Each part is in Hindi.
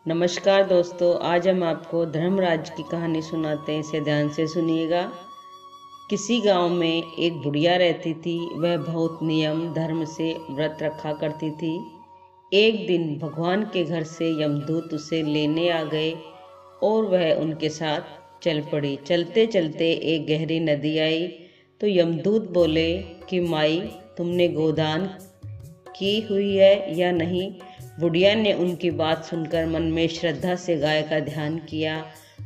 नमस्कार दोस्तों, आज हम आपको धर्मराज की कहानी सुनाते हैं। इसे ध्यान से सुनिएगा। किसी गांव में एक बुढ़िया रहती थी। वह बहुत नियम धर्म से व्रत रखा करती थी। एक दिन भगवान के घर से यमदूत उसे लेने आ गए और वह उनके साथ चल पड़ी। चलते चलते एक गहरी नदी आई तो यमदूत बोले कि माई, तुमने गोदान की हुई है या नहीं। बुढ़िया ने उनकी बात सुनकर मन में श्रद्धा से गाय का ध्यान किया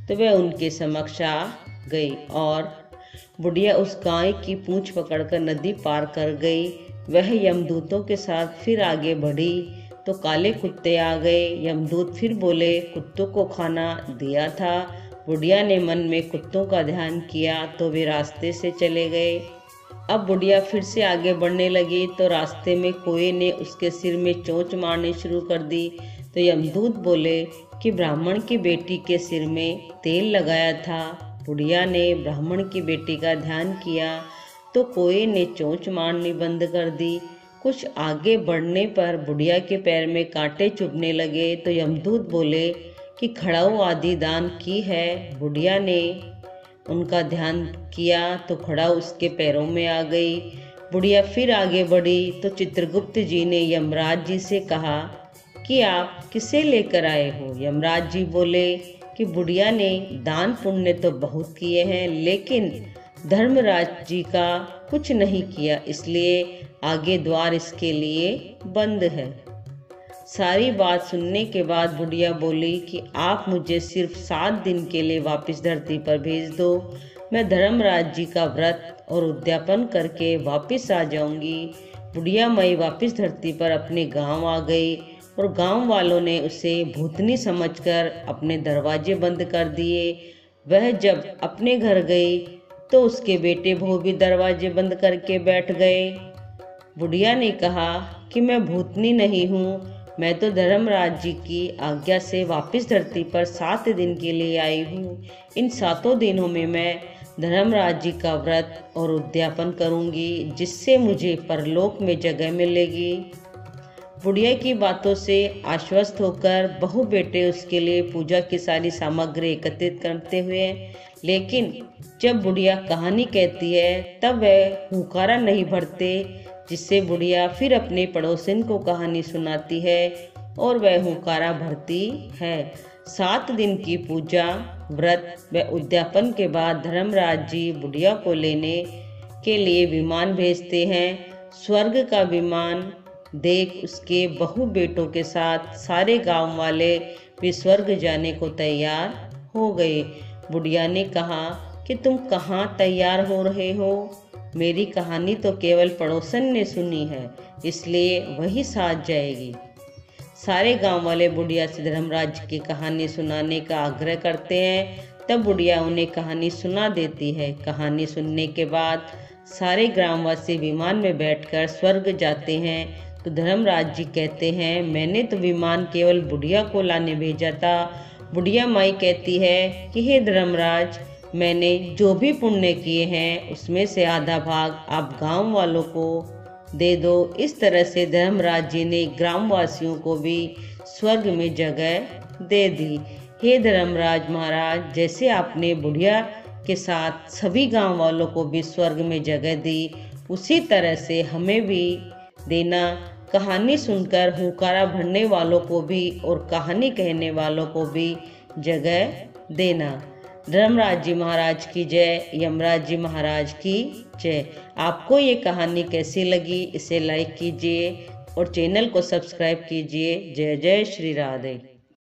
तो वह उनके समक्ष आ गई और बुढ़िया उस गाय की पूंछ पकड़कर नदी पार कर गई। वह यमदूतों के साथ फिर आगे बढ़ी तो काले कुत्ते आ गए। यमदूत फिर बोले, कुत्तों को खाना दिया था। बुढ़िया ने मन में कुत्तों का ध्यान किया तो वे रास्ते से चले गए। अब बुढ़िया फिर से आगे बढ़ने लगी तो रास्ते में कोए ने उसके सिर में चोंच मारनी शुरू कर दी। तो यमदूत बोले कि ब्राह्मण की बेटी के सिर में तेल लगाया था। बुढ़िया ने ब्राह्मण की बेटी का ध्यान किया तो कोए ने चोंच मारनी बंद कर दी। कुछ आगे बढ़ने पर बुढ़िया के पैर में कांटे चुभने लगे तो यमदूत बोले कि खड़ाऊ आदि दान की है। बुढ़िया ने उनका ध्यान किया तो खड़ा उसके पैरों में आ गई। बुढ़िया फिर आगे बढ़ी तो चित्रगुप्त जी ने यमराज जी से कहा कि आप किसे लेकर आए हो। यमराज जी बोले कि बुढ़िया ने दान पुण्य तो बहुत किए हैं, लेकिन धर्मराज जी का कुछ नहीं किया, इसलिए आगे द्वार इसके लिए बंद है। सारी बात सुनने के बाद बुढ़िया बोली कि आप मुझे सिर्फ 7 दिन के लिए वापस धरती पर भेज दो। मैं धर्मराज जी का व्रत और उद्यापन करके वापस आ जाऊंगी। बुढ़िया माई वापस धरती पर अपने गांव आ गई और गांव वालों ने उसे भूतनी समझकर अपने दरवाजे बंद कर दिए। वह जब अपने घर गई तो उसके बेटे बहू भी दरवाजे बंद करके बैठ गए। बुढ़िया ने कहा कि मैं भूतनी नहीं हूँ, मैं तो धर्मराज जी की आज्ञा से वापस धरती पर 7 दिन के लिए आई हूँ। इन 7 दिनों में मैं धर्मराज जी का व्रत और उद्यापन करूँगी, जिससे मुझे परलोक में जगह मिलेगी। बुढ़िया की बातों से आश्वस्त होकर बहू बेटे उसके लिए पूजा की सारी सामग्री एकत्रित करते हुए, लेकिन जब बुढ़िया कहानी कहती है तब वह हुंकारा नहीं भरते, जिससे बुढ़िया फिर अपने पड़ोसिन को कहानी सुनाती है और वह हुंकारा भरती है। 7 दिन की पूजा, व्रत व उद्यापन के बाद धर्मराज जी बुढ़िया को लेने के लिए विमान भेजते हैं। स्वर्ग का विमान देख उसके बहू बेटों के साथ सारे गांव वाले भी स्वर्ग जाने को तैयार हो गए। बुढ़िया ने कहा कि तुम कहाँ तैयार हो रहे हो? मेरी कहानी तो केवल पड़ोसन ने सुनी है, इसलिए वही साथ जाएगी। सारे गांव वाले बुढ़िया से धर्मराज की कहानी सुनाने का आग्रह करते हैं। तब बुढ़िया उन्हें कहानी सुना देती है। कहानी सुनने के बाद सारे ग्रामवासी विमान में बैठकर स्वर्ग जाते हैं। तो धर्मराज जी कहते हैं, मैंने तो विमान केवल बुढ़िया को लाने भेजा था। बुढ़िया माई कहती है कि हे धर्मराज, मैंने जो भी पुण्य किए हैं उसमें से आधा भाग आप गांव वालों को दे दो। इस तरह से धर्मराज जी ने ग्रामवासियों को भी स्वर्ग में जगह दे दी। हे धर्मराज महाराज, जैसे आपने बुढ़िया के साथ सभी गांव वालों को भी स्वर्ग में जगह दी, उसी तरह से हमें भी देना। कहानी सुनकर हुंकारा भरने वालों को भी और कहानी कहने वालों को भी जगह देना। धर्मराज जी महाराज की जय, यमराज जी महाराज की जय। आपको ये कहानी कैसी लगी? इसे लाइक कीजिए और चैनल को सब्सक्राइब कीजिए। जय जय श्री राधे।